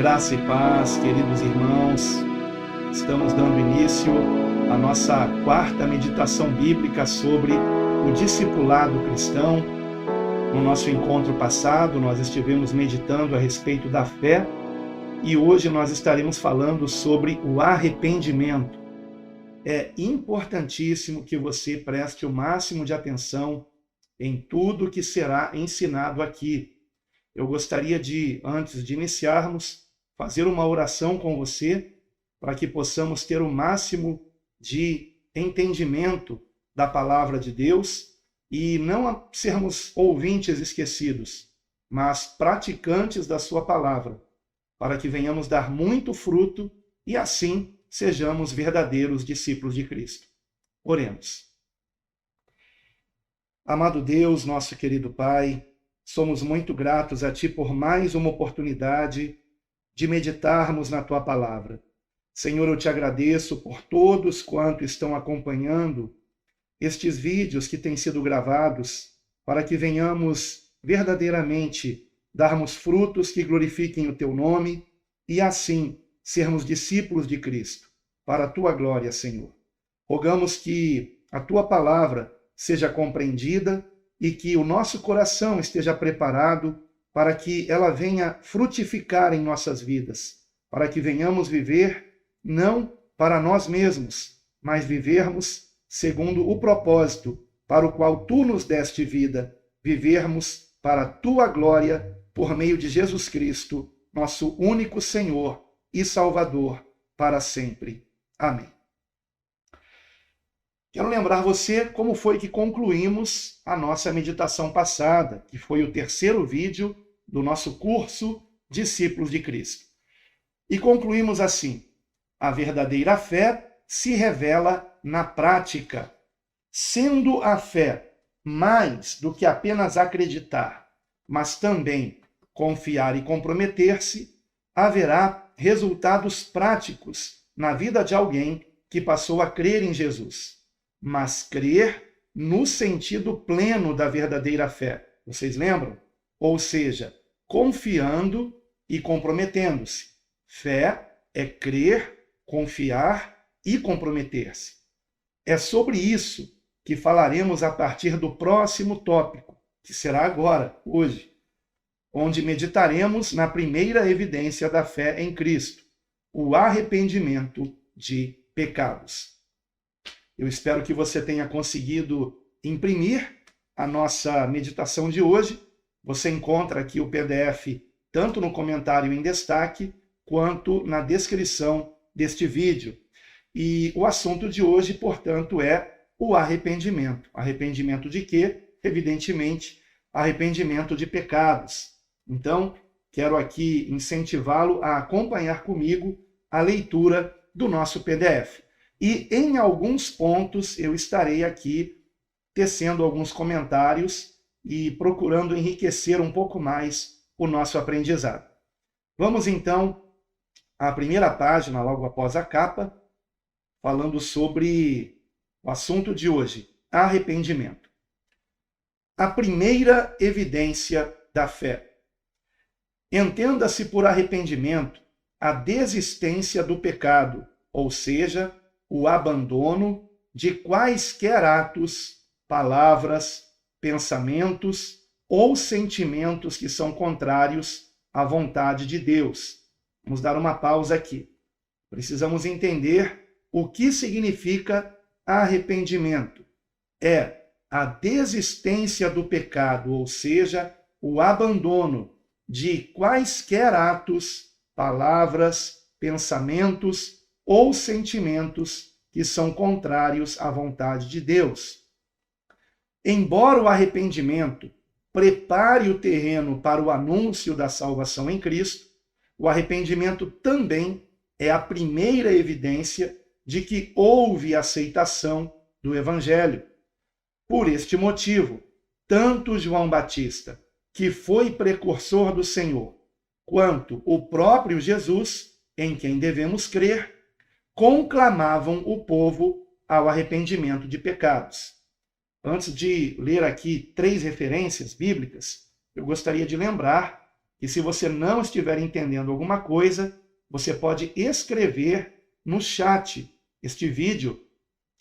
Graça e paz, queridos irmãos. Estamos dando início à nossa quarta meditação bíblica sobre o discipulado cristão. No nosso encontro passado, nós estivemos meditando a respeito da fé e hoje nós estaremos falando sobre o arrependimento. É importantíssimo que você preste o máximo de atenção em tudo que será ensinado aqui. Eu gostaria de, antes de iniciarmos, fazer uma oração com você para que possamos ter o máximo de entendimento da palavra de Deus e não sermos ouvintes esquecidos, mas praticantes da sua palavra, para que venhamos dar muito fruto e assim sejamos verdadeiros discípulos de Cristo. Oremos. Amado Deus, nosso querido Pai, somos muito gratos a Ti por mais uma oportunidade de meditarmos na Tua palavra. Senhor, eu Te agradeço por todos quanto estão acompanhando estes vídeos que têm sido gravados para que venhamos verdadeiramente darmos frutos que glorifiquem o Teu nome e assim sermos discípulos de Cristo, para a Tua glória, Senhor. Rogamos que a Tua palavra seja compreendida e que o nosso coração esteja preparado para que ela venha frutificar em nossas vidas, para que venhamos viver não para nós mesmos, mas vivermos segundo o propósito para o qual Tu nos deste vida, vivermos para a Tua glória por meio de Jesus Cristo, nosso único Senhor e Salvador, para sempre. Amém. Quero lembrar você como foi que concluímos a nossa meditação passada, que foi o terceiro vídeo do nosso curso Discípulos de Cristo. E concluímos assim: a verdadeira fé se revela na prática, sendo a fé mais do que apenas acreditar, mas também confiar e comprometer-se, haverá resultados práticos na vida de alguém que passou a crer em Jesus. Mas crer no sentido pleno da verdadeira fé. Vocês lembram? Ou seja, confiando e comprometendo-se. Fé é crer, confiar e comprometer-se. É sobre isso que falaremos a partir do próximo tópico, que será agora, hoje, onde meditaremos na primeira evidência da fé em Cristo, o arrependimento de pecados. Eu espero que você tenha conseguido imprimir a nossa meditação de hoje. Você encontra aqui o PDF tanto no comentário em destaque, quanto na descrição deste vídeo. E o assunto de hoje, portanto, é o arrependimento. Arrependimento de quê? Evidentemente, arrependimento de pecados. Então, quero aqui incentivá-lo a acompanhar comigo a leitura do nosso PDF. E em alguns pontos eu estarei aqui tecendo alguns comentários e procurando enriquecer um pouco mais o nosso aprendizado. Vamos então à primeira página, logo após a capa, falando sobre o assunto de hoje, arrependimento. A primeira evidência da fé. Entenda-se por arrependimento a desistência do pecado, ou seja, o abandono de quaisquer atos, palavras, pensamentos ou sentimentos que são contrários à vontade de Deus. Vamos dar uma pausa aqui. Precisamos entender o que significa arrependimento. É a desistência do pecado, ou seja, o abandono de quaisquer atos, palavras, pensamentos ou sentimentos que são contrários à vontade de Deus. Embora o arrependimento prepare o terreno para o anúncio da salvação em Cristo, o arrependimento também é a primeira evidência de que houve aceitação do Evangelho. Por este motivo, tanto João Batista, que foi precursor do Senhor, quanto o próprio Jesus, em quem devemos crer, conclamavam o povo ao arrependimento de pecados. Antes de ler aqui 3 referências bíblicas, eu gostaria de lembrar que se você não estiver entendendo alguma coisa, você pode escrever no chat. Este vídeo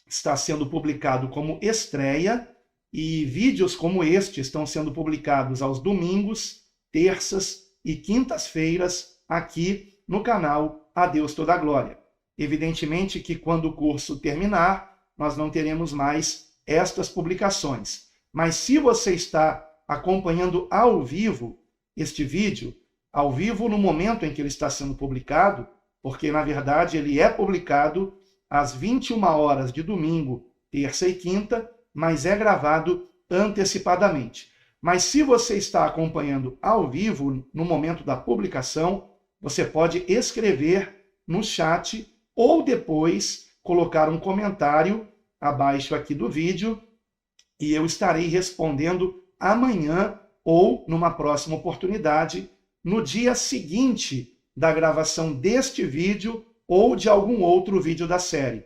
está sendo publicado como estreia e vídeos como este estão sendo publicados aos domingos, terças e quintas-feiras aqui no canal A Deus Toda a Glória. Evidentemente que quando o curso terminar, nós não teremos mais estas publicações. Mas se você está acompanhando ao vivo este vídeo, ao vivo no momento em que ele está sendo publicado, porque na verdade ele é publicado às 21 horas de domingo, terça e quinta, mas é gravado antecipadamente. Mas se você está acompanhando ao vivo no momento da publicação, você pode escrever no chat ou depois colocar um comentário abaixo aqui do vídeo e eu estarei respondendo amanhã ou numa próxima oportunidade, no dia seguinte da gravação deste vídeo ou de algum outro vídeo da série.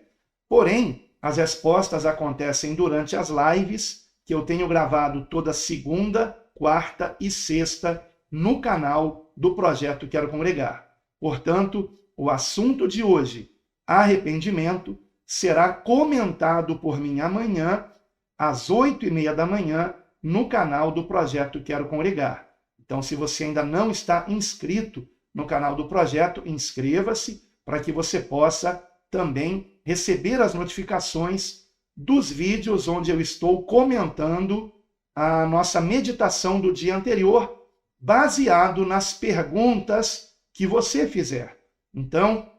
Porém, as respostas acontecem durante as lives que eu tenho gravado toda segunda, quarta e sexta no canal do Projeto Quero Congregar. Portanto, o assunto de hoje, arrependimento, será comentado por mim amanhã, às 8h30 da manhã, no canal do Projeto Quero Congregar. Então, se você ainda não está inscrito no canal do Projeto, inscreva-se para que você possa também receber as notificações dos vídeos onde eu estou comentando a nossa meditação do dia anterior, baseado nas perguntas que você fizer. Então,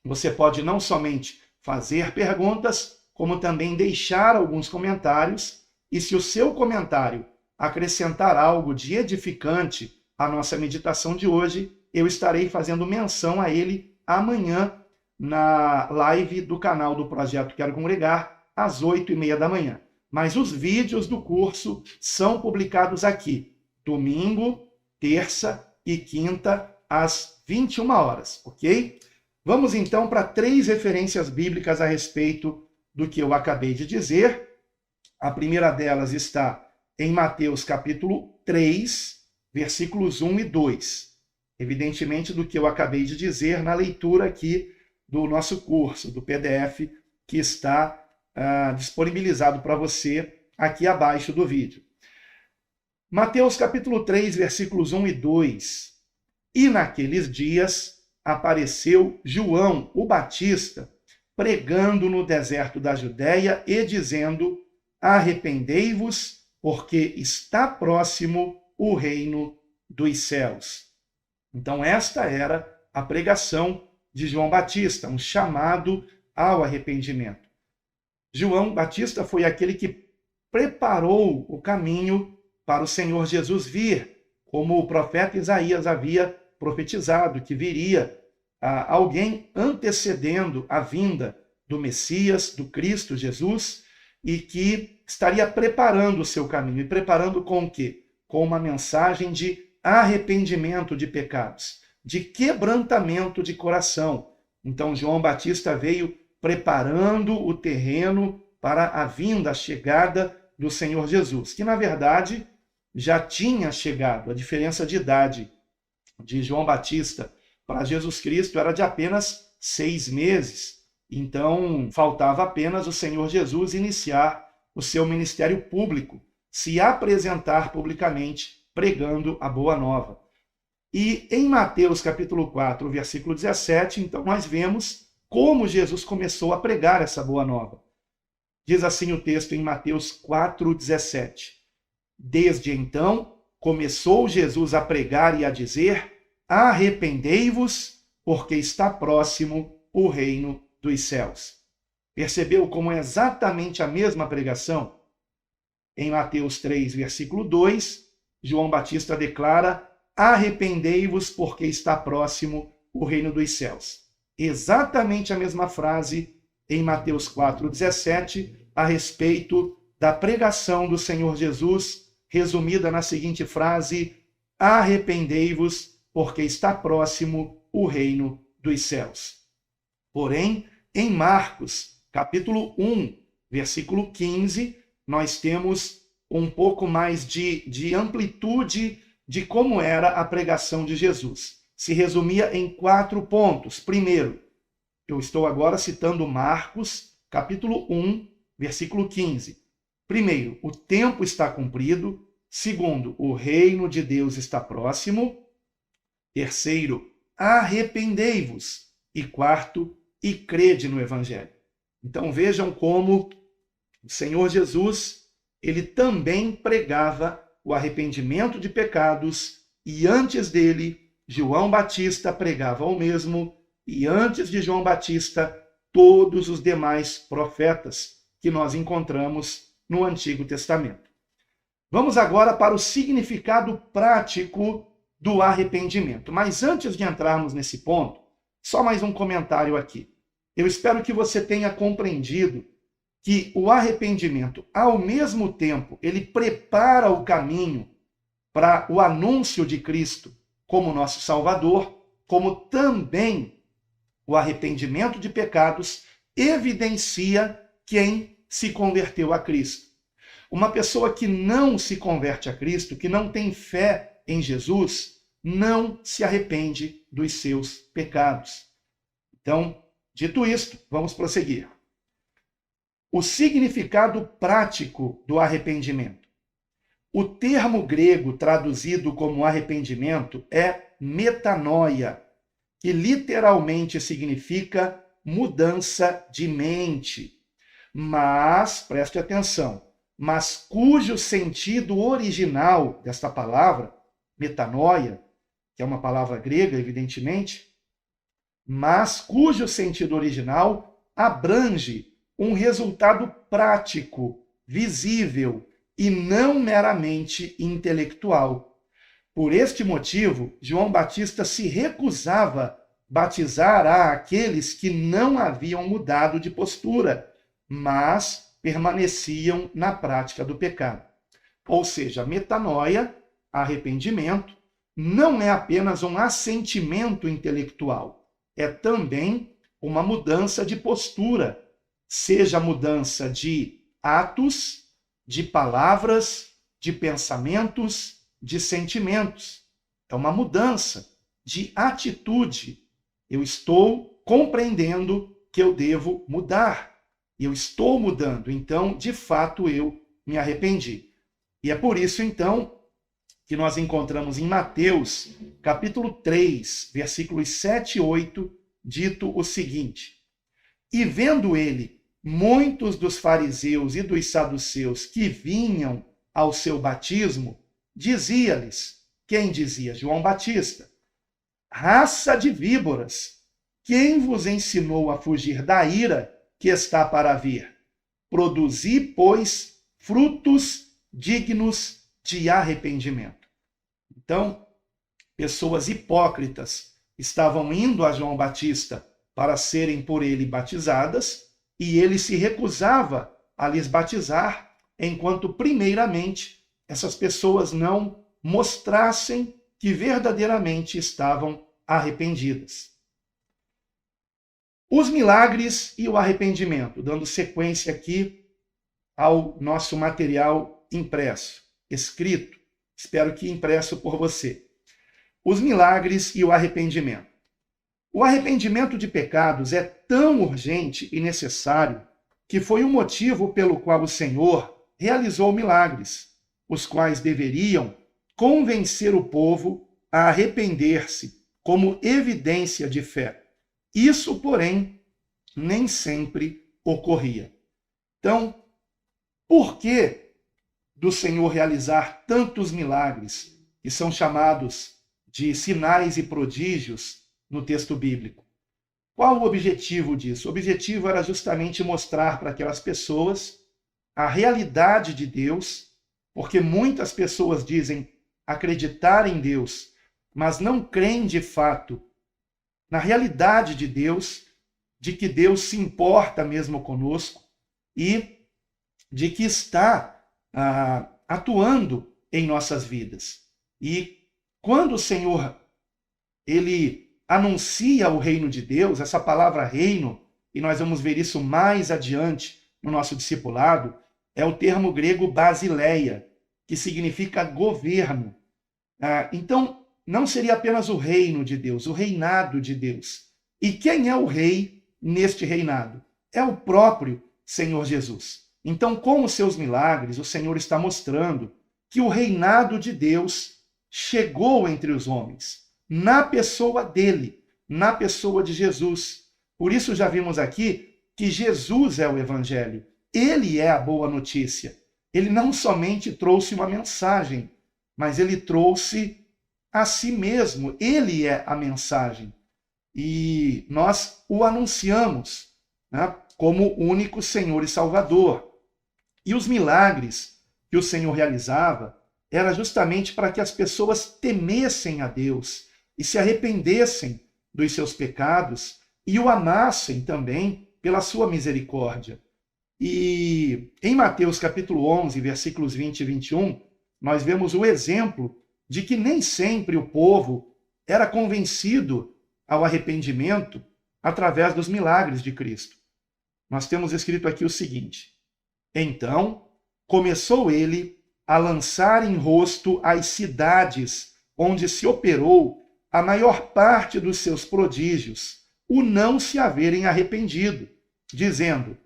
você pode não somente fazer perguntas, como também deixar alguns comentários, e se o seu comentário acrescentar algo de edificante à nossa meditação de hoje, eu estarei fazendo menção a ele amanhã na live do canal do Projeto Quero Congregar, às 8h30 da manhã. Mas os vídeos do curso são publicados aqui, domingo, terça e quinta, às 21 horas, ok? Vamos então para 3 referências bíblicas a respeito do que eu acabei de dizer. A primeira delas está em Mateus capítulo 3, versículos 1 e 2. Evidentemente do que eu acabei de dizer na leitura aqui do nosso curso, do PDF que está disponibilizado para você aqui abaixo do vídeo. Mateus capítulo 3, versículos 1 e 2. E naqueles dias apareceu João, o Batista, pregando no deserto da Judéia e dizendo: arrependei-vos, porque está próximo o reino dos céus. Então esta era a pregação de João Batista, um chamado ao arrependimento. João Batista foi aquele que preparou o caminho para o Senhor Jesus vir, como o profeta Isaías havia profetizado, que viria alguém antecedendo a vinda do Messias, do Cristo Jesus, e que estaria preparando o seu caminho. E preparando com o quê? Com uma mensagem de arrependimento de pecados, de quebrantamento de coração. Então, João Batista veio preparando o terreno para a vinda, a chegada do Senhor Jesus, que, na verdade, já tinha chegado. A diferença de idade de João Batista para Jesus Cristo era de apenas 6 meses. Então, faltava apenas o Senhor Jesus iniciar o seu ministério público, se apresentar publicamente, pregando a boa nova. E em Mateus capítulo 4, versículo 17, então nós vemos como Jesus começou a pregar essa boa nova. Diz assim o texto em Mateus 4, 17. Desde então, começou Jesus a pregar e a dizer: arrependei-vos, porque está próximo o reino dos céus. Percebeu como é exatamente a mesma pregação? Em Mateus 3, versículo 2, João Batista declara: arrependei-vos, porque está próximo o reino dos céus. Exatamente a mesma frase em Mateus 4, 17, a respeito da pregação do Senhor Jesus, resumida na seguinte frase: arrependei-vos, porque está próximo o reino dos céus. Porém, em Marcos, capítulo 1, versículo 15, nós temos um pouco mais de amplitude de como era a pregação de Jesus. Se resumia em 4 pontos. Primeiro, eu estou agora citando Marcos, capítulo 1, versículo 15. Primeiro, o tempo está cumprido. Segundo, o reino de Deus está próximo. Terceiro, arrependei-vos. E quarto, e crede no Evangelho. Então vejam como o Senhor Jesus, ele também pregava o arrependimento de pecados, e antes dele, João Batista pregava o mesmo, e antes de João Batista, todos os demais profetas que nós encontramos no Antigo Testamento. Vamos agora para o significado prático do arrependimento. Mas antes de entrarmos nesse ponto, só mais um comentário aqui. Eu espero que você tenha compreendido que o arrependimento, ao mesmo tempo, ele prepara o caminho para o anúncio de Cristo como nosso Salvador, como também o arrependimento de pecados evidencia quem se converteu a Cristo. Uma pessoa que não se converte a Cristo, que não tem fé em Jesus, não se arrepende dos seus pecados. Então, dito isto, vamos prosseguir. O significado prático do arrependimento. O termo grego traduzido como arrependimento é metanoia, que literalmente significa mudança de mente. Mas, preste atenção, mas cujo sentido original desta palavra, metanoia, que é uma palavra grega, evidentemente, mas cujo sentido original abrange um resultado prático, visível e não meramente intelectual. Por este motivo, João Batista se recusava a batizar aqueles que não haviam mudado de postura, mas permaneciam na prática do pecado. Ou seja, metanoia, arrependimento, não é apenas um assentimento intelectual, é também uma mudança de postura, seja mudança de atos, de palavras, de pensamentos, de sentimentos. É uma mudança de atitude. Eu estou compreendendo que eu devo mudar. Eu estou mudando, então, de fato, eu me arrependi. E é por isso, então, que nós encontramos em Mateus, capítulo 3, versículos 7 e 8, dito o seguinte: E vendo ele muitos dos fariseus e dos saduceus que vinham ao seu batismo, dizia-lhes, quem dizia? João Batista: Raça de víboras, quem vos ensinou a fugir da ira que está para vir? Produzi, pois, frutos dignos de arrependimento. Então, pessoas hipócritas estavam indo a João Batista para serem por ele batizadas, e ele se recusava a lhes batizar, enquanto, primeiramente, essas pessoas não mostrassem que verdadeiramente estavam arrependidas. Os milagres e o arrependimento, dando sequência aqui ao nosso material impresso, escrito, espero que impresso por você. Os milagres e o arrependimento. O arrependimento de pecados é tão urgente e necessário que foi o motivo pelo qual o Senhor realizou milagres, os quais deveriam convencer o povo a arrepender-se como evidência de fé. Isso, porém, nem sempre ocorria. Então, por que do Senhor realizar tantos milagres, que são chamados de sinais e prodígios no texto bíblico? Qual o objetivo disso? O objetivo era justamente mostrar para aquelas pessoas a realidade de Deus, porque muitas pessoas dizem acreditar em Deus, mas não creem de fato na realidade de Deus, de que Deus se importa mesmo conosco e de que está atuando em nossas vidas. E quando o Senhor ele anuncia o reino de Deus, essa palavra reino, e nós vamos ver isso mais adiante no nosso discipulado, é o termo grego basileia, que significa governo. Então, não seria apenas o reino de Deus, o reinado de Deus. E quem é o rei neste reinado? É o próprio Senhor Jesus. Então, com os seus milagres, o Senhor está mostrando que o reinado de Deus chegou entre os homens, na pessoa dele, na pessoa de Jesus. Por isso já vimos aqui que Jesus é o evangelho. Ele é a boa notícia. Ele não somente trouxe uma mensagem, mas ele trouxe a si mesmo. Ele é a mensagem. E nós o anunciamos, né, como único Senhor e Salvador. E os milagres que o Senhor realizava era justamente para que as pessoas temessem a Deus e se arrependessem dos seus pecados e o amassem também pela sua misericórdia. E em Mateus capítulo 11, versículos 20 e 21, nós vemos o exemplo de que nem sempre o povo era convencido ao arrependimento através dos milagres de Cristo. Nós temos escrito aqui o seguinte: então começou ele a lançar em rosto as cidades onde se operou a maior parte dos seus prodígios, o não se haverem arrependido, dizendo: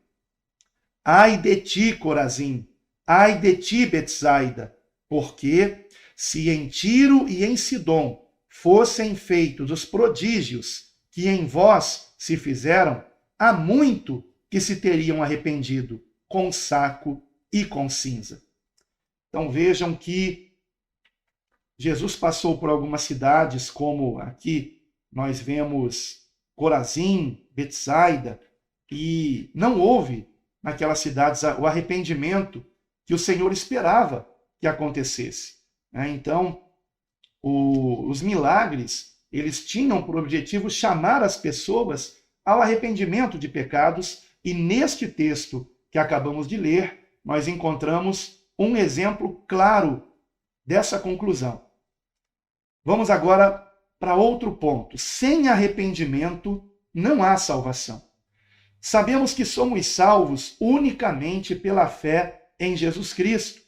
ai de ti, Corazim, ai de ti, Betsaida, porque se em Tiro e em Sidom fossem feitos os prodígios que em vós se fizeram, há muito que se teriam arrependido com saco e com cinza. Então vejam que Jesus passou por algumas cidades, como aqui nós vemos Corazim, Betsaida, e não houve naquelas cidades o arrependimento que o Senhor esperava que acontecesse. Então, os milagres, eles tinham por objetivo chamar as pessoas ao arrependimento de pecados, e neste texto que acabamos de ler, nós encontramos um exemplo claro dessa conclusão. Vamos agora para outro ponto. Sem arrependimento não há salvação. Sabemos que somos salvos unicamente pela fé em Jesus Cristo.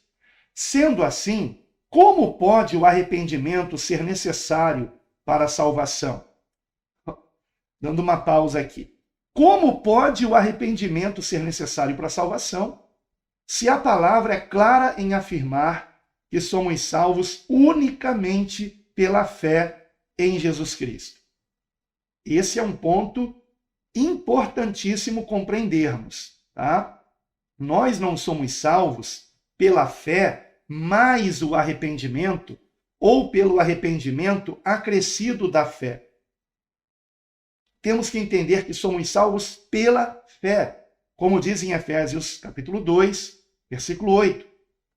Sendo assim, como pode o arrependimento ser necessário para a salvação? Dando uma pausa aqui. Como pode o arrependimento ser necessário para a salvação, se a palavra é clara em afirmar que somos salvos unicamente pela fé em Jesus Cristo? Esse é um ponto importantíssimo compreendermos, tá? Nós não somos salvos pela fé mais o arrependimento ou pelo arrependimento acrescido da fé. Temos que entender que somos salvos pela fé, como diz em Efésios capítulo 2, versículo 8.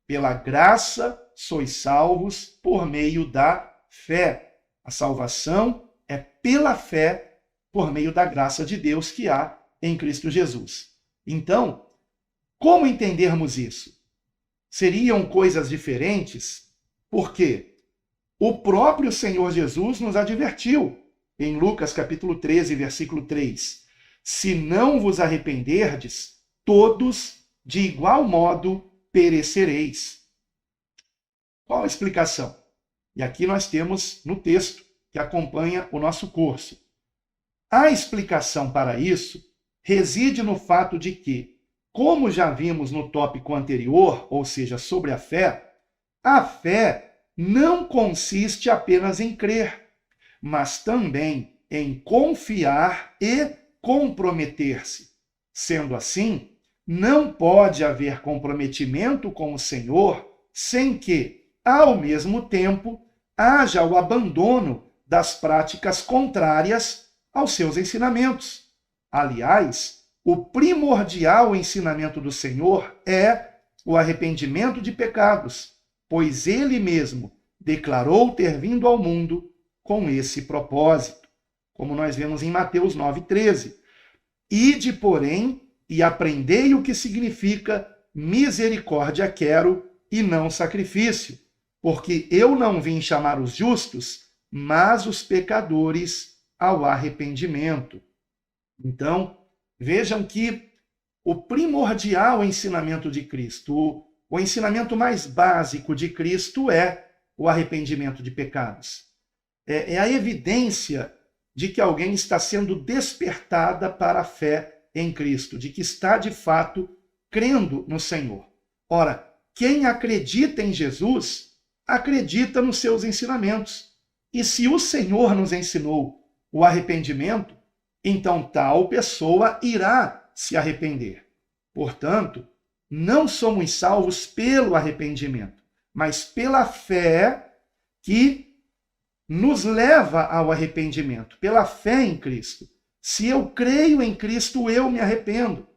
Pela graça sois salvos por meio da fé. A salvação é pela fé, por meio da graça de Deus que há em Cristo Jesus. Então, como entendermos isso? Seriam coisas diferentes? Porque o próprio Senhor Jesus nos advertiu em Lucas capítulo 13, versículo 3. Se não vos arrependerdes, todos de igual modo perecereis. Qual a explicação? E aqui nós temos no texto que acompanha o nosso curso. A explicação para isso reside no fato de que, como já vimos no tópico anterior, ou seja, sobre a fé não consiste apenas em crer, mas também em confiar e comprometer-se. Sendo assim, não pode haver comprometimento com o Senhor sem que, ao mesmo tempo, haja o abandono das práticas contrárias aos seus ensinamentos. Aliás, o primordial ensinamento do Senhor é o arrependimento de pecados, pois ele mesmo declarou ter vindo ao mundo com esse propósito, como nós vemos em Mateus 9,13. Ide, porém, e aprendei o que significa misericórdia quero e não sacrifício, porque eu não vim chamar os justos, mas os pecadores ao arrependimento. Então, vejam que o primordial ensinamento de Cristo, o ensinamento mais básico de Cristo é o arrependimento de pecados? É a evidência de que alguém está sendo despertada para a fé em Cristo, de que está de fato crendo no Senhor. Ora, quem acredita em Jesus, acredita nos seus ensinamentos. E se o Senhor nos ensinou o arrependimento, então tal pessoa irá se arrepender. Portanto, não somos salvos pelo arrependimento, mas pela fé que nos leva ao arrependimento, pela fé em Cristo. Se eu creio em Cristo, eu me arrependo.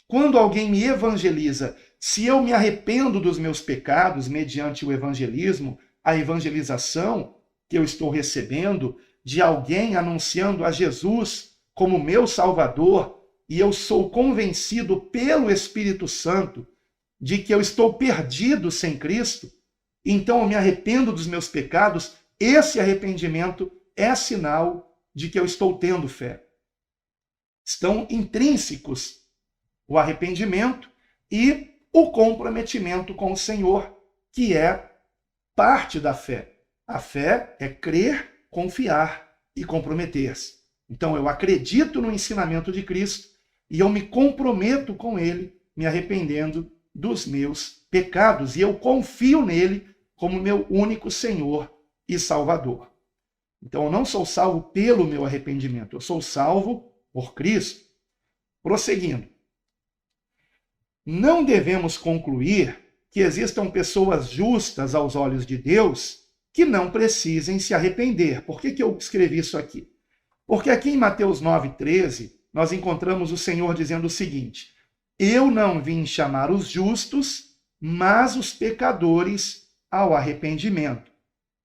Quando alguém me evangeliza, se eu me arrependo dos meus pecados mediante o evangelismo, a evangelização que eu estou recebendo de alguém anunciando a Jesus como meu Salvador, e eu sou convencido pelo Espírito Santo de que eu estou perdido sem Cristo, então eu me arrependo dos meus pecados, esse arrependimento é sinal de que eu estou tendo fé. Estão intrínsecos o arrependimento e o comprometimento com o Senhor, que é parte da fé. A fé é crer, confiar e comprometer-se. Então eu acredito no ensinamento de Cristo e eu me comprometo com ele, me arrependendo dos meus pecados. E eu confio nele como meu único Senhor e Salvador. Então eu não sou salvo pelo meu arrependimento, eu sou salvo por Cristo. Prosseguindo. Não devemos concluir que existam pessoas justas aos olhos de Deus que não precisem se arrepender. Por que eu escrevi isso aqui? Porque aqui em Mateus 9,13, nós encontramos o Senhor dizendo o seguinte: eu não vim chamar os justos, mas os pecadores ao arrependimento.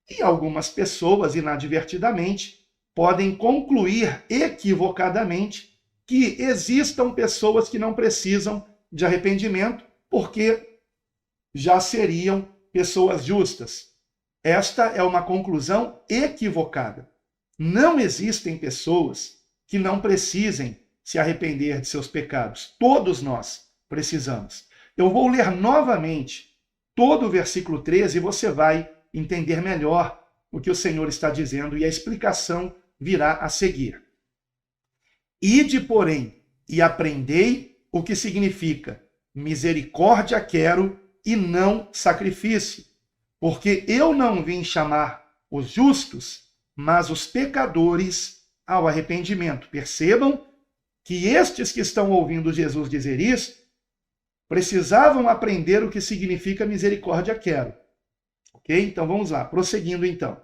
E algumas pessoas, inadvertidamente, podem concluir equivocadamente que existam pessoas que não precisam de arrependimento porque já seriam pessoas justas. Esta é uma conclusão equivocada. Não existem pessoas que não precisem se arrepender de seus pecados. Todos nós precisamos. Eu vou ler novamente todo o versículo 13 e você vai entender melhor o que o Senhor está dizendo e a explicação virá a seguir. Ide, porém, e aprendei o que significa misericórdia quero e não sacrifício, porque eu não vim chamar os justos, mas os pecadores ao arrependimento. Percebam que estes que estão ouvindo Jesus dizer isso precisavam aprender o que significa misericórdia quero. Ok? Então vamos lá, prosseguindo então.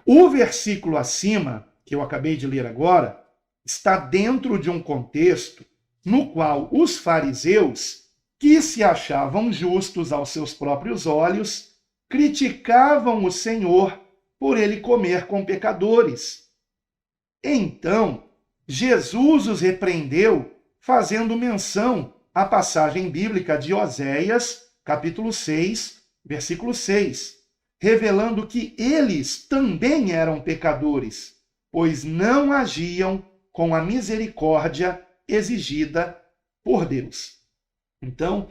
O versículo acima, que eu acabei de ler agora, está dentro de um contexto no qual os fariseus, que se achavam justos aos seus próprios olhos, criticavam o Senhor por ele comer com pecadores. Então, Jesus os repreendeu fazendo menção à passagem bíblica de Oséias, capítulo 6, versículo 6, revelando que eles também eram pecadores, pois não agiam com a misericórdia exigida por Deus. Então,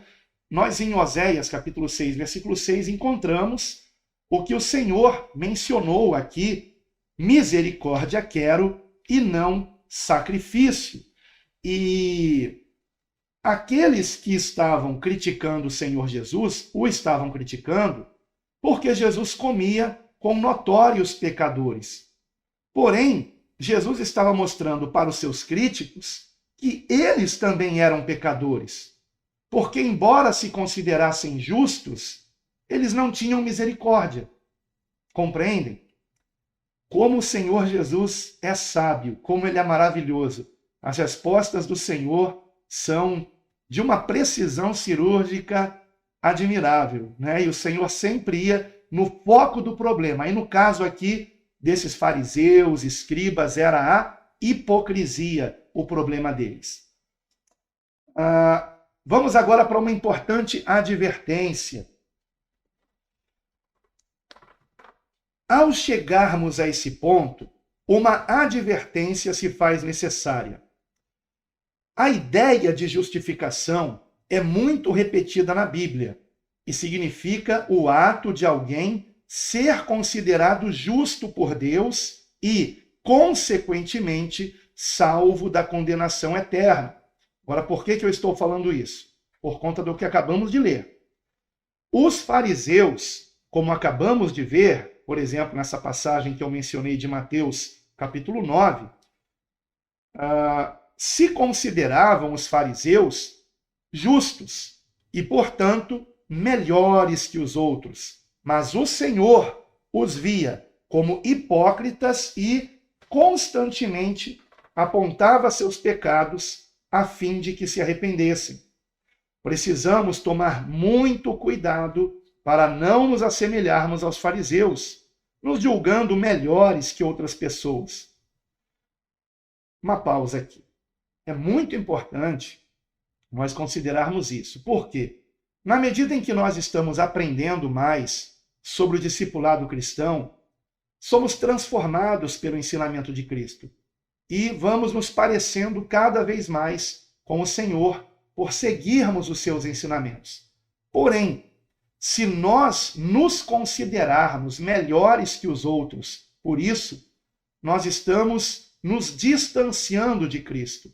nós em Oséias, capítulo 6, versículo 6, encontramos o que o Senhor mencionou aqui: misericórdia quero e não sacrifício. E aqueles que estavam criticando o Senhor Jesus, o estavam criticando porque Jesus comia com notórios pecadores. Porém, Jesus estava mostrando para os seus críticos que eles também eram pecadores, porque embora se considerassem justos, eles não tinham misericórdia. Compreendem? Como o Senhor Jesus é sábio, como ele é maravilhoso. As respostas do Senhor são de uma precisão cirúrgica admirável, né? E o Senhor sempre ia no foco do problema. Aí no caso aqui desses fariseus, escribas, era a hipocrisia o problema deles. Vamos agora para uma importante advertência. Ao chegarmos a esse ponto, uma advertência se faz necessária. A ideia de justificação é muito repetida na Bíblia e significa o ato de alguém ser considerado justo por Deus e, consequentemente, salvo da condenação eterna. Agora, por que eu estou falando isso? Por conta do que acabamos de ler. Os fariseus, como acabamos de ver, por exemplo, nessa passagem que eu mencionei de Mateus, capítulo 9, se consideravam os fariseus justos e, portanto, melhores que os outros. Mas o Senhor os via como hipócritas e constantemente apontava seus pecados a fim de que se arrependessem. Precisamos tomar muito cuidado para não nos assemelharmos aos fariseus, nos julgando melhores que outras pessoas. Uma pausa aqui. É muito importante nós considerarmos isso. Por quê? Na medida em que nós estamos aprendendo mais sobre o discipulado cristão, somos transformados pelo ensinamento de Cristo e vamos nos parecendo cada vez mais com o Senhor por seguirmos os seus ensinamentos. Porém, se nós nos considerarmos melhores que os outros, por isso, nós estamos nos distanciando de Cristo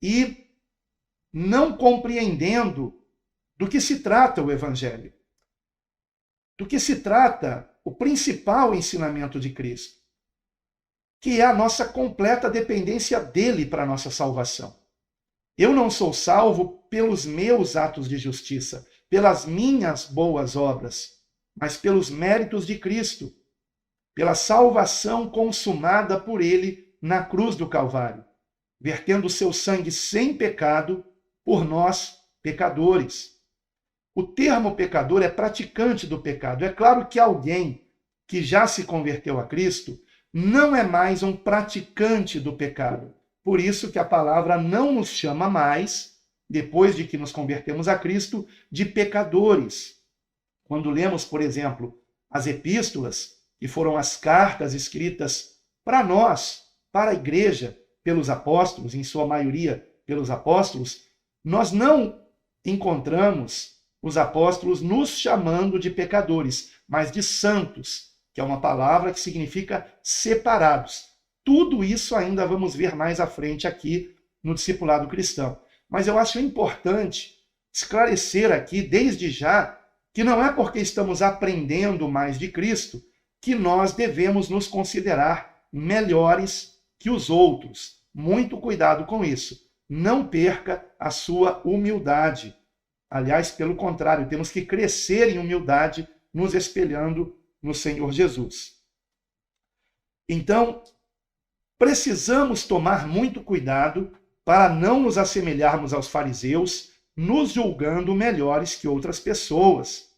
e não compreendendo do que se trata o Evangelho, do que se trata o principal ensinamento de Cristo, que é a nossa completa dependência dele para a nossa salvação. Eu não sou salvo pelos meus atos de justiça, pelas minhas boas obras, mas pelos méritos de Cristo, pela salvação consumada por ele na cruz do Calvário, vertendo o seu sangue sem pecado por nós, pecadores. O termo pecador é praticante do pecado. É claro que alguém que já se converteu a Cristo não é mais um praticante do pecado. Por isso que a palavra não nos chama mais, depois de que nos convertemos a Cristo, de pecadores. Quando lemos, por exemplo, as epístolas, que foram as cartas escritas para nós, para a igreja, pelos apóstolos, em sua maioria pelos apóstolos, nós não encontramos os apóstolos nos chamando de pecadores, mas de santos, que é uma palavra que significa separados. Tudo isso ainda vamos ver mais à frente aqui no discipulado cristão. Mas eu acho importante esclarecer aqui, desde já, que não é porque estamos aprendendo mais de Cristo que nós devemos nos considerar melhores que os outros. Muito cuidado com isso. Não perca a sua humildade. Aliás, pelo contrário, temos que crescer em humildade, nos espelhando no Senhor Jesus. Então, precisamos tomar muito cuidado para não nos assemelharmos aos fariseus, nos julgando melhores que outras pessoas.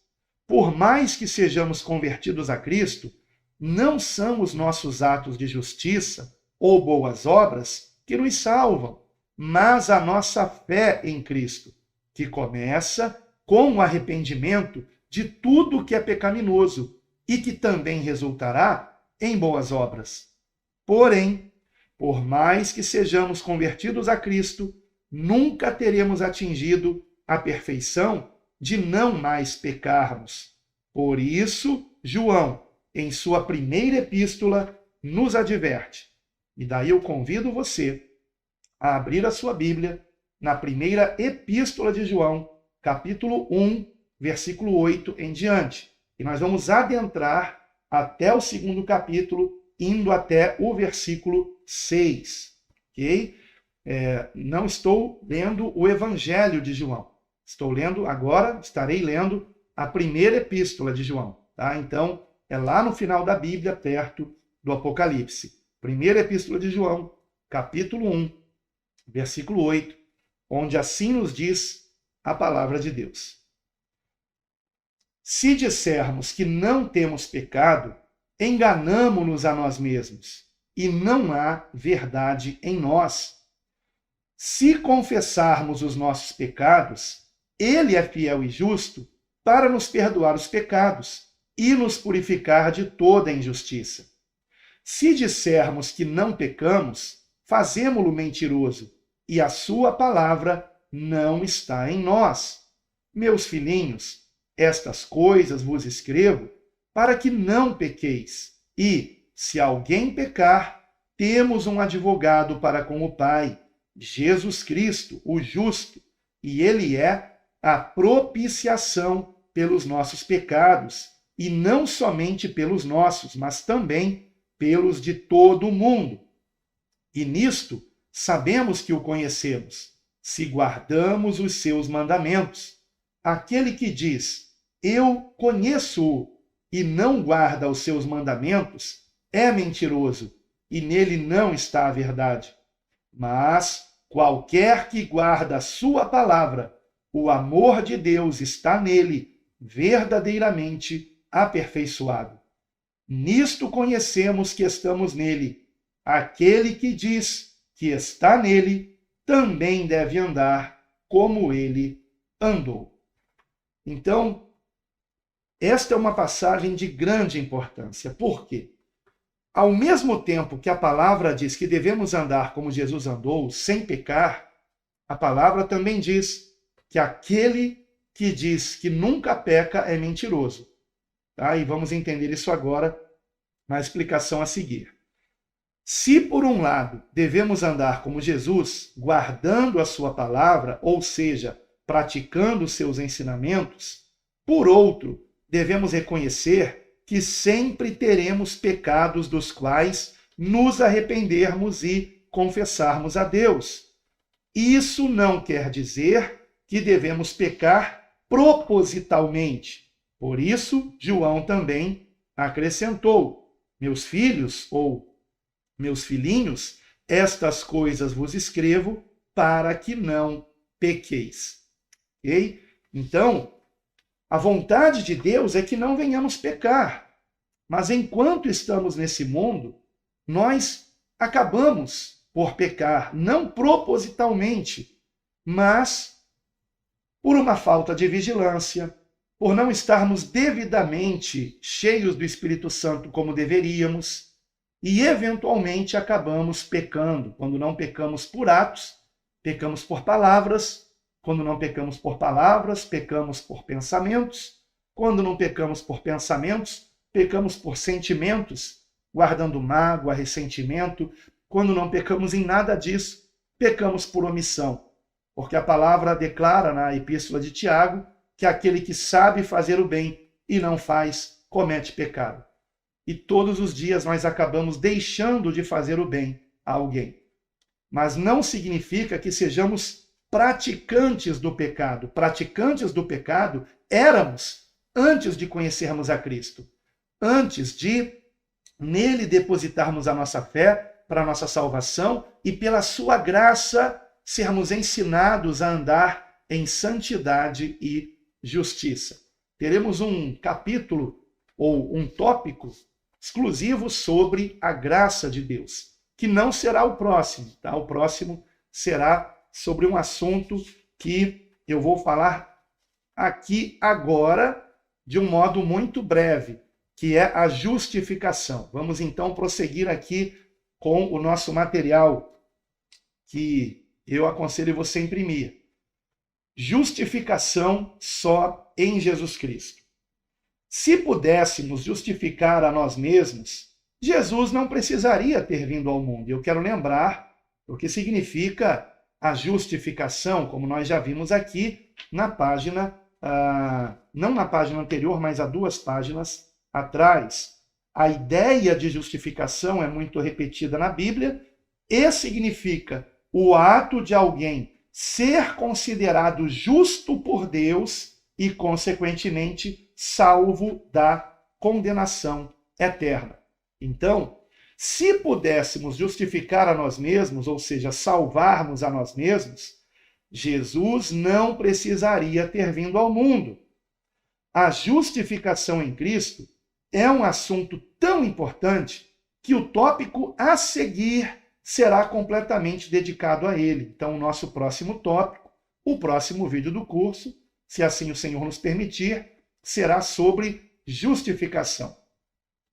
Por mais que sejamos convertidos a Cristo, não são os nossos atos de justiça ou boas obras que nos salvam, mas a nossa fé em Cristo, que começa com o arrependimento de tudo que é pecaminoso e que também resultará em boas obras. Porém, por mais que sejamos convertidos a Cristo, nunca teremos atingido a perfeição de não mais pecarmos. Por isso, João, em sua primeira epístola, nos adverte. E daí eu convido você a abrir a sua Bíblia na primeira epístola de João, capítulo 1, versículo 8 em diante. E nós vamos adentrar até o segundo capítulo, indo até o versículo 6. Ok? Não estou lendo o Evangelho de João. Estarei lendo a primeira epístola de João. Tá? Então, é lá no final da Bíblia, perto do Apocalipse. Primeira epístola de João, capítulo 1, versículo 8, onde assim nos diz a palavra de Deus. Se dissermos que não temos pecado, enganamo-nos a nós mesmos, e não há verdade em nós. Se confessarmos os nossos pecados, ele é fiel e justo para nos perdoar os pecados e nos purificar de toda injustiça. Se dissermos que não pecamos, fazemo-lo mentiroso, e a sua palavra não está em nós. Meus filhinhos, estas coisas vos escrevo para que não pequeis. E, se alguém pecar, temos um advogado para com o Pai, Jesus Cristo, o justo, e ele é a propiciação pelos nossos pecados, e não somente pelos nossos, mas também pelos de todo o mundo. E nisto sabemos que o conhecemos, se guardamos os seus mandamentos. Aquele que diz, eu conheço-o, e não guarda os seus mandamentos, é mentiroso, e nele não está a verdade. Mas qualquer que guarda a sua palavra, o amor de Deus está nele, verdadeiramente aperfeiçoado. Nisto conhecemos que estamos nele. Aquele que diz que está nele, também deve andar como ele andou. Então, esta é uma passagem de grande importância. Por quê? Ao mesmo tempo que a palavra diz que devemos andar como Jesus andou, sem pecar, a palavra também diz que aquele que diz que nunca peca é mentiroso. Tá? E vamos entender isso agora na explicação a seguir. Se, por um lado, devemos andar como Jesus, guardando a sua palavra, ou seja, praticando os seus ensinamentos, por outro, devemos reconhecer que sempre teremos pecados dos quais nos arrependermos e confessarmos a Deus. Isso não quer dizer que devemos pecar propositalmente. Por isso, João também acrescentou: meus filhos ou meus filhinhos, estas coisas vos escrevo para que não pequeis. Ok? Então, a vontade de Deus é que não venhamos pecar. Mas enquanto estamos nesse mundo, nós acabamos por pecar, não propositalmente, mas por uma falta de vigilância, por não estarmos devidamente cheios do Espírito Santo como deveríamos, e eventualmente acabamos pecando. Quando não pecamos por atos, pecamos por palavras. Quando não pecamos por palavras, pecamos por pensamentos. Quando não pecamos por pensamentos, pecamos por sentimentos, guardando mágoa, ressentimento. Quando não pecamos em nada disso, pecamos por omissão. Porque a palavra declara na epístola de Tiago que aquele que sabe fazer o bem e não faz, comete pecado. E todos os dias nós acabamos deixando de fazer o bem a alguém. Mas não significa que sejamos praticantes do pecado. Praticantes do pecado éramos antes de conhecermos a Cristo. Antes de nele depositarmos a nossa fé para a nossa salvação e pela sua graça sermos ensinados a andar em santidade e justiça. Teremos um capítulo ou um tópico exclusivo sobre a graça de Deus, que não será o próximo, tá? O próximo será sobre um assunto que eu vou falar aqui agora de um modo muito breve, que é a justificação. Vamos então prosseguir aqui com o nosso material que eu aconselho você a imprimir. Justificação só em Jesus Cristo. Se pudéssemos justificar a nós mesmos, Jesus não precisaria ter vindo ao mundo. Eu quero lembrar o que significa a justificação, como nós já vimos aqui na página, não na página anterior, mas há 2 páginas atrás. A ideia de justificação é muito repetida na Bíblia e significa o ato de alguém ser considerado justo por Deus e, consequentemente, salvo da condenação eterna. Então, se pudéssemos justificar a nós mesmos, ou seja, salvarmos a nós mesmos, Jesus não precisaria ter vindo ao mundo. A justificação em Cristo é um assunto tão importante que o tópico a seguir será completamente dedicado a ele. Então, o nosso próximo tópico, o próximo vídeo do curso, se assim o Senhor nos permitir, será sobre justificação.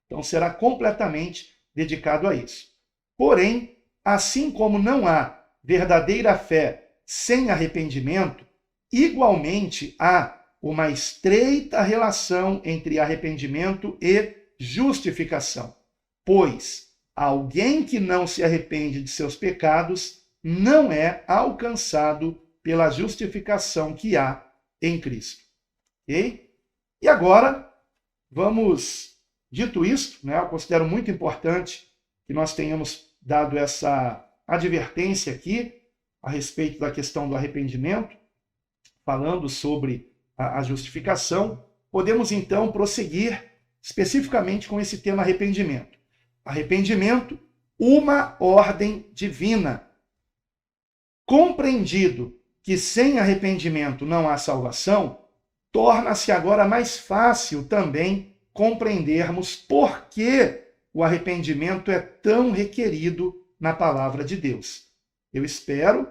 Então, será completamente dedicado a isso. Porém, assim como não há verdadeira fé sem arrependimento, igualmente há uma estreita relação entre arrependimento e justificação, pois alguém que não se arrepende de seus pecados não é alcançado pela justificação que há em Cristo. Ok? E agora, dito isto, né, eu considero muito importante que nós tenhamos dado essa advertência aqui a respeito da questão do arrependimento, falando sobre a justificação, podemos então prosseguir especificamente com esse tema arrependimento. Arrependimento, uma ordem divina. Compreendido que sem arrependimento não há salvação, torna-se agora mais fácil também compreendermos por que o arrependimento é tão requerido na palavra de Deus. Eu espero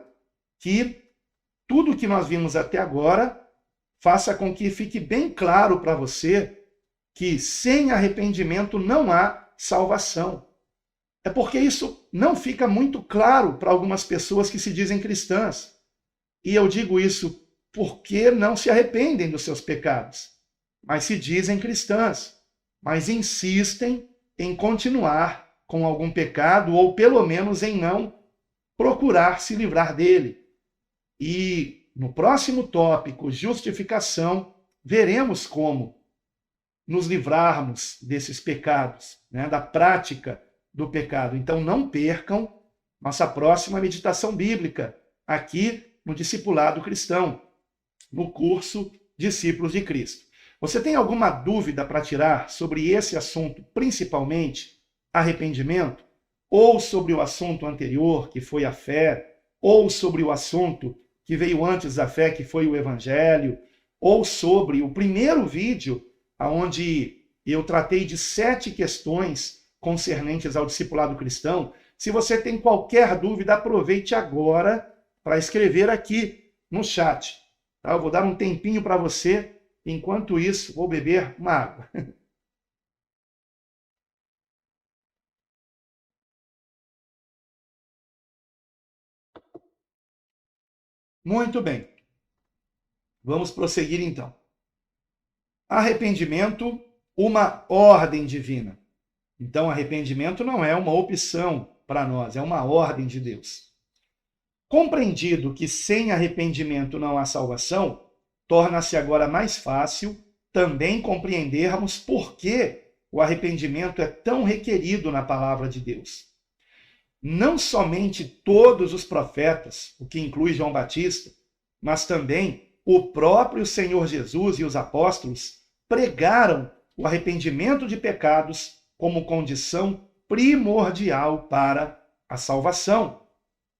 que tudo que nós vimos até agora faça com que fique bem claro para você que sem arrependimento não há salvação. É porque isso não fica muito claro para algumas pessoas que se dizem cristãs. E eu digo isso porque não se arrependem dos seus pecados, mas se dizem cristãs, mas insistem em continuar com algum pecado ou pelo menos em não procurar se livrar dele. E no próximo tópico, justificação, veremos como nos livrarmos desses pecados, né, da prática do pecado. Então não percam nossa próxima meditação bíblica aqui no Discipulado Cristão, no curso Discípulos de Cristo. Você tem alguma dúvida para tirar sobre esse assunto, principalmente arrependimento, ou sobre o assunto anterior, que foi a fé, ou sobre o assunto que veio antes da fé, que foi o evangelho, ou sobre o primeiro vídeo, onde eu tratei de 7 questões concernentes ao discipulado cristão? Se você tem qualquer dúvida, aproveite agora para escrever aqui no chat. Tá? Eu vou dar um tempinho para você. Enquanto isso, vou beber uma água. Muito bem. Vamos prosseguir então. Arrependimento, uma ordem divina. Então, arrependimento não é uma opção para nós, é uma ordem de Deus. Compreendido que sem arrependimento não há salvação, torna-se agora mais fácil também compreendermos por que o arrependimento é tão requerido na palavra de Deus. Não somente todos os profetas, o que inclui João Batista, mas também o próprio Senhor Jesus e os apóstolos pregaram o arrependimento de pecados como condição primordial para a salvação.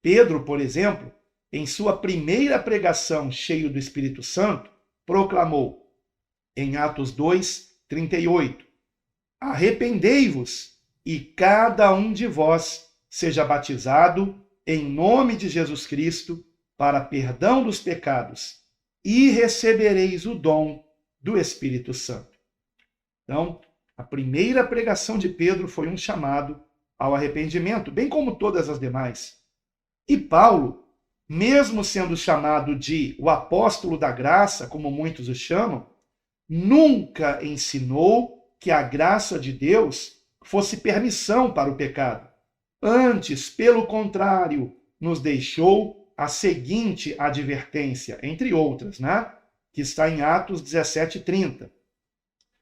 Pedro, por exemplo, em sua primeira pregação cheio do Espírito Santo, proclamou, em Atos 2:38, arrependei-vos e cada um de vós seja batizado em nome de Jesus Cristo para perdão dos pecados e recebereis o dom do Espírito Santo. Então, a primeira pregação de Pedro foi um chamado ao arrependimento, bem como todas as demais. E Paulo, mesmo sendo chamado de o apóstolo da graça, como muitos o chamam, nunca ensinou que a graça de Deus fosse permissão para o pecado. Antes, pelo contrário, nos deixou a seguinte advertência, entre outras, né? Que está em Atos 17:30.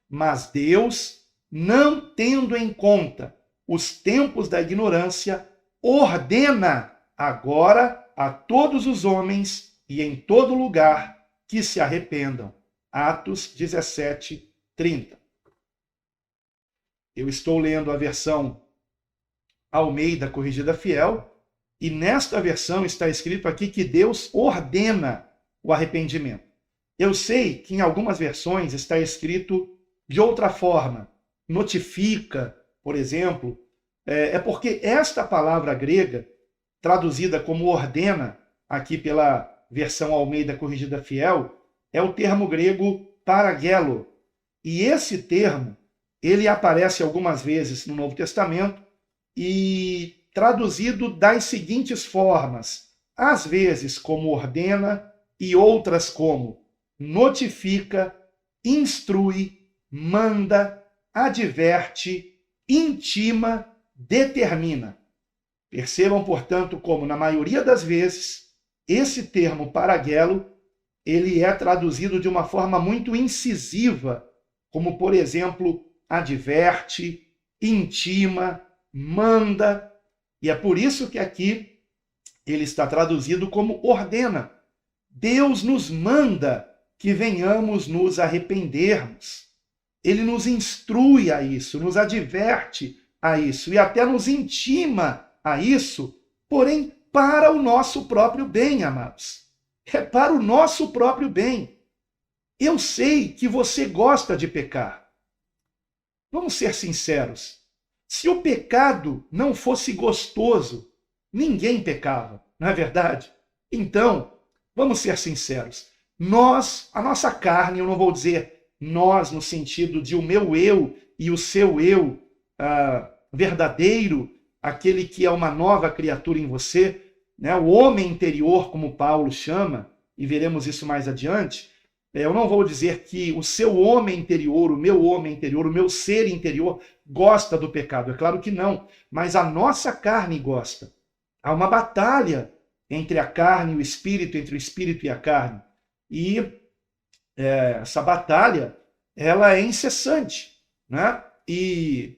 Mas Deus, não tendo em conta os tempos da ignorância, ordena agora a todos os homens e em todo lugar que se arrependam. Atos 17:30. Eu estou lendo a versão Almeida Corrigida Fiel, e nesta versão está escrito aqui que Deus ordena o arrependimento. Eu sei que em algumas versões está escrito de outra forma, notifica, por exemplo, é porque esta palavra grega, traduzida como ordena, aqui pela versão Almeida Corrigida Fiel, é o termo grego paragelo. E esse termo, ele aparece algumas vezes no Novo Testamento e traduzido das seguintes formas, às vezes como ordena e outras como notifica, instrui, manda, adverte, intima, determina. Percebam, portanto, como na maioria das vezes esse termo paraguelo ele é traduzido de uma forma muito incisiva, como por exemplo, adverte, intima, manda, e é por isso que aqui ele está traduzido como ordena. Deus nos manda que venhamos nos arrependermos. Ele nos instrui a isso, nos adverte a isso e até nos intima a isso, porém para o nosso próprio bem, amados. É para o nosso próprio bem. Eu sei que você gosta de pecar. Vamos ser sinceros. Se o pecado não fosse gostoso, ninguém pecava, não é verdade? Então, vamos ser sinceros. A nossa carne, eu não vou dizer nós no sentido de o meu eu e o seu eu verdadeiro, aquele que é uma nova criatura em você, né? O homem interior, como Paulo chama, e veremos isso mais adiante. Eu não vou dizer que o seu homem interior, o meu ser interior gosta do pecado. É claro que não, mas a nossa carne gosta. Há uma batalha entre a carne e o espírito, entre o espírito e a carne. E essa batalha, ela é incessante, né? E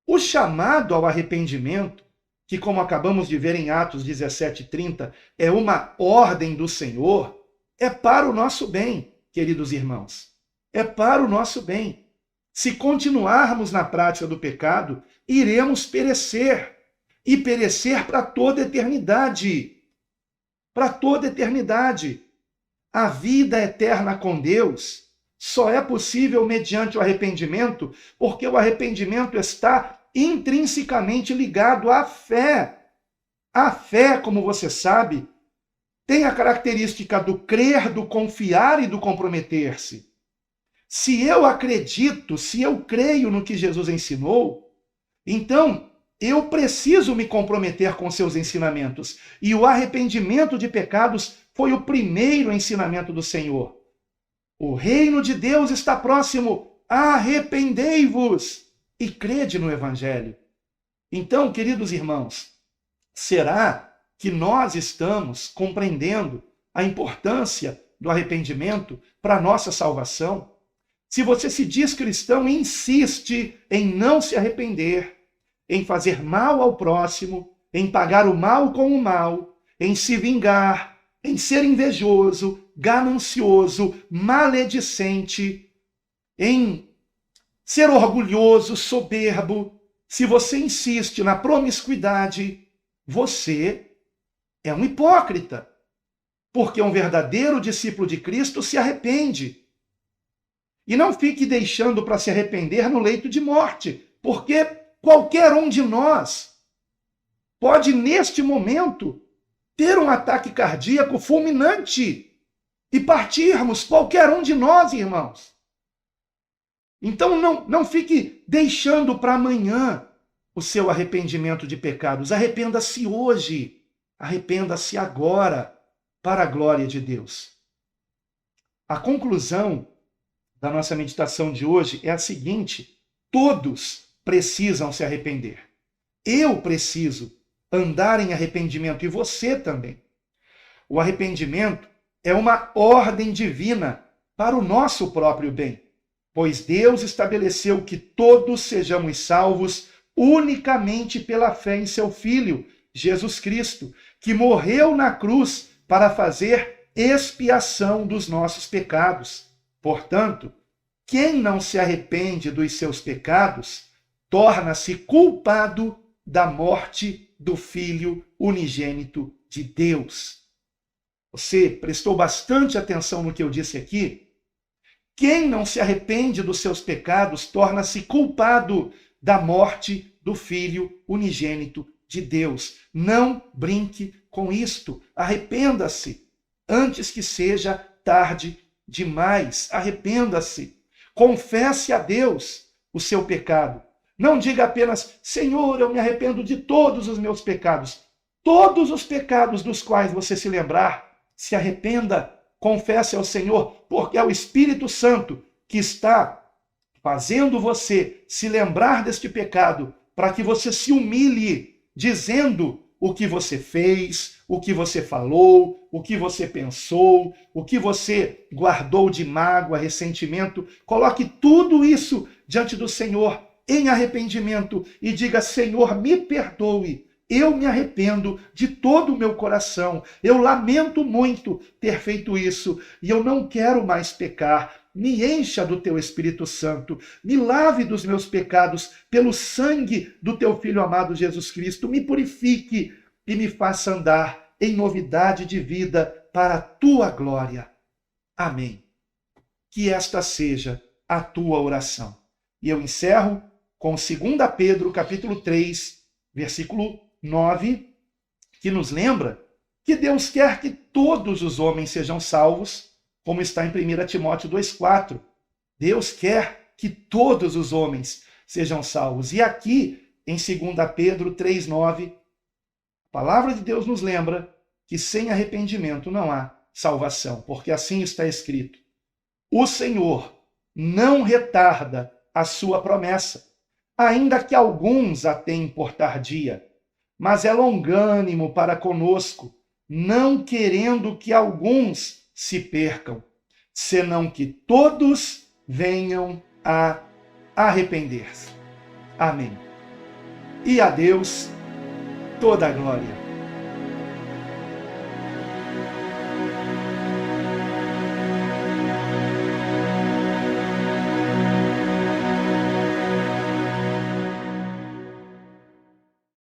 o chamado ao arrependimento, que como acabamos de ver em Atos 17:30, é uma ordem do Senhor, é para o nosso bem, queridos irmãos. É para o nosso bem. Se continuarmos na prática do pecado, iremos perecer. E perecer para toda a eternidade. Para toda a eternidade. A vida eterna com Deus só é possível mediante o arrependimento, porque o arrependimento está intrinsecamente ligado à fé. A fé, como você sabe, tem a característica do crer, do confiar e do comprometer-se. Se eu acredito, se eu creio no que Jesus ensinou, então eu preciso me comprometer com seus ensinamentos. E o arrependimento de pecados foi o primeiro ensinamento do Senhor. O reino de Deus está próximo. Arrependei-vos e crede no Evangelho. Então, queridos irmãos, será que nós estamos compreendendo a importância do arrependimento para a nossa salvação? Se você se diz cristão e insiste em não se arrepender, em fazer mal ao próximo, em pagar o mal com o mal, em se vingar, em ser invejoso, ganancioso, maledicente, em ser orgulhoso, soberbo, se você insiste na promiscuidade, você é um hipócrita. Porque um verdadeiro discípulo de Cristo se arrepende. E não fique deixando para se arrepender no leito de morte, porque qualquer um de nós pode, neste momento, ter um ataque cardíaco fulminante e partirmos, qualquer um de nós, irmãos. Então não fique deixando para amanhã o seu arrependimento de pecados. Arrependa-se hoje, arrependa-se agora, para a glória de Deus. A conclusão da nossa meditação de hoje é a seguinte: todos precisam se arrepender. Eu preciso andar em arrependimento e você também. O arrependimento é uma ordem divina para o nosso próprio bem, pois Deus estabeleceu que todos sejamos salvos unicamente pela fé em seu Filho, Jesus Cristo, que morreu na cruz para fazer expiação dos nossos pecados. Portanto, quem não se arrepende dos seus pecados torna-se culpado da morte do Filho unigênito de Deus. Você prestou bastante atenção no que eu disse aqui? Quem não se arrepende dos seus pecados torna-se culpado da morte do Filho unigênito de Deus. Não brinque com isto. Arrependa-se antes que seja tarde demais. Arrependa-se. Confesse a Deus o seu pecado. Não diga apenas: Senhor, eu me arrependo de todos os meus pecados. Todos os pecados dos quais você se lembrar, se arrependa. confesse ao Senhor, porque é o Espírito Santo que está fazendo você se lembrar deste pecado, para que você se humilhe, dizendo o que você fez, o que você falou, o que você pensou, o que você guardou de mágoa, ressentimento. Coloque tudo isso diante do Senhor em arrependimento e diga: Senhor, me perdoe. Eu me arrependo de todo o meu coração. Eu lamento muito ter feito isso e eu não quero mais pecar. Me encha do teu Espírito Santo, me lave dos meus pecados pelo sangue do teu Filho amado Jesus Cristo, me purifique e me faça andar em novidade de vida para a tua glória. Amém. Que esta seja a tua oração. E eu encerro com 2 Pedro, capítulo 3, versículo 9, que nos lembra que Deus quer que todos os homens sejam salvos, como está em 1 Timóteo 2,4. Deus quer que todos os homens sejam salvos. E aqui, em 2 Pedro 3,9, a palavra de Deus nos lembra que sem arrependimento não há salvação, porque assim está escrito: o Senhor não retarda a sua promessa, ainda que alguns a tenham por tardia, mas é longânimo para conosco, não querendo que alguns se percam, senão que todos venham a arrepender-se. Amém. E a Deus toda a glória.